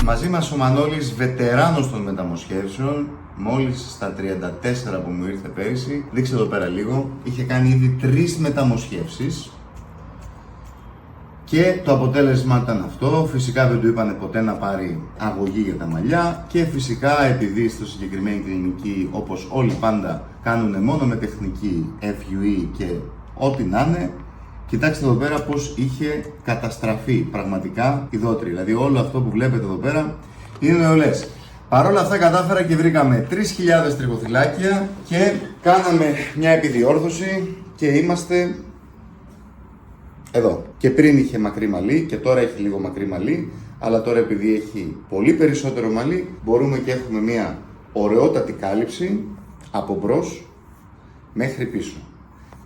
Μαζί μας ο Μανώλης, βετεράνος των μεταμοσχεύσεων, μόλις στα 34 που μου ήρθε πέρυσι. Δείξτε εδώ πέρα λίγο, είχε κάνει ήδη 3 μεταμοσχεύσεις και το αποτέλεσμα ήταν αυτό. Φυσικά δεν του είπανε ποτέ να πάρει αγωγή για τα μαλλιά και φυσικά επειδή στο συγκεκριμένη κλινική, όπως όλοι πάντα, κάνουν μόνο με τεχνική FUE και ό,τι να είναι. Κοιτάξτε εδώ πέρα πως είχε καταστραφεί πραγματικά η δότρη. Δηλαδή όλο αυτό που βλέπετε εδώ πέρα είναι νεολές. Παρ' όλα αυτά κατάφερα και βρήκαμε 3.000 τριχοθυλάκια και κάναμε μια επιδιόρθωση και είμαστε εδώ. Και πριν είχε μακρύ μαλλί και τώρα έχει λίγο μακρύ μαλλί, αλλά τώρα επειδή έχει πολύ περισσότερο μαλλί μπορούμε και έχουμε μια ωραιότατη κάλυψη από μπρος μέχρι πίσω.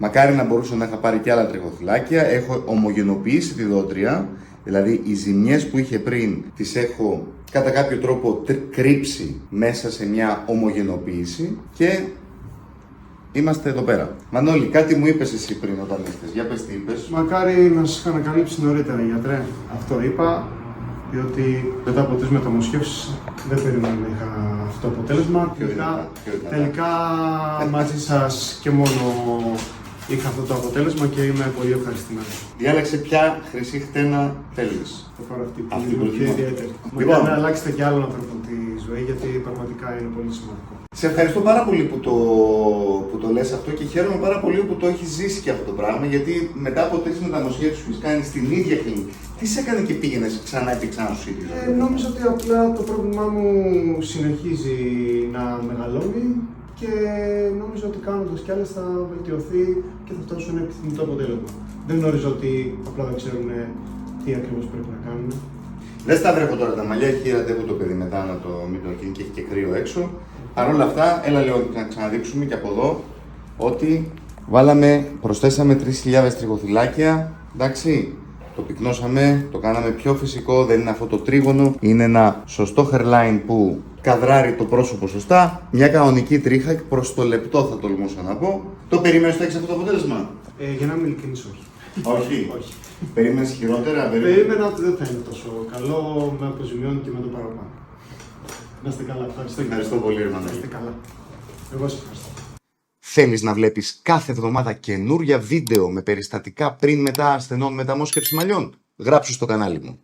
Μακάρι να μπορούσα να είχα πάρει και άλλα τριχοθυλάκια. Έχω ομογενοποιήσει τη δότρια, δηλαδή οι ζημιές που είχε πριν τις έχω κατά κάποιο τρόπο κρύψει μέσα σε μια ομογενοποίηση και είμαστε εδώ πέρα. Μανώλη, κάτι μου είπες εσύ πριν όταν ήρθες, για πες τι είπες. Μακάρι να σας είχα ανακαλύψει νωρίτερα, γιατρέ. Αυτό είπα, διότι μετά από 3 μεταμοσχεύσεις δεν περίμενα να είχα αυτό το αποτέλεσμα. Τελικά μαζί σας και μόνο είχα αυτό το αποτέλεσμα και είμαι πολύ ευχαριστημένος. Διάλεξε ποια χρυσή χτένα θέλεις. Θα πάρω αυτή που είναι πιο ιδιαίτερη. Λοιπόν, να αλλάξετε και άλλον άνθρωπο τη ζωή, γιατί πραγματικά είναι πολύ σημαντικό. Σε ευχαριστώ πάρα πολύ που το λες αυτό και χαίρομαι πάρα πολύ που το έχεις ζήσει και αυτό το πράγμα, γιατί μετά από 3 μεταμοσχεύσεις που έχεις κάνει στην ίδια κλινική, τι σε έκανε και πήγαινες ξανά και ξανά στο ίδιο? Νόμιζα ότι απλά το πρόβλημά μου συνεχίζει να μεγαλώνει και νόμιζα ότι κάνοντας κι άλλες θα βελτιωθεί και θα φτάσω σε ένα επιθυμητό αποτέλεσμα. Δεν γνώριζα ότι απλά δεν ξέρουν τι ακριβώς πρέπει να κάνουν. Δεν στα βρέχω τώρα τα μαλλιά, έχει ραντεβού το παιδί μετά να το μην το γίνει και έχει και κρύο έξω. Παρ' όλα αυτά, έλα λίγο να ξαναδείξουμε και από εδώ ότι προσθέσαμε 3.000 τριχοθυλάκια, εντάξει. Το πυκνώσαμε, το κάναμε πιο φυσικό, δεν είναι αυτό το τρίγωνο. Είναι ένα σωστό hairline που καδράρει το πρόσωπο σωστά. Μια κανονική τρίχα προς το λεπτό θα τολμούσα να πω. Το περίμενες ότι έχεις αυτό το αποτέλεσμα? Για να είμαι ειλικρινής, όχι. Όχι. Όχι. Περίμενες χειρότερα? Περίμενα ότι δεν θα είναι τόσο καλό, με αποζημιώνει και με το παραπάνω. Να είστε καλά, ευχαριστώ πολύ, Ερμανέλη. Να είστε καλά. Εγώ σας ευχαριστώ. Θέλεις να βλέπεις κάθε εβδομάδα καινούρια βίντεο με περιστατικά πριν μετά ασθενών μεταμόσχευση μαλλιών? Γράψου στο κανάλι μου.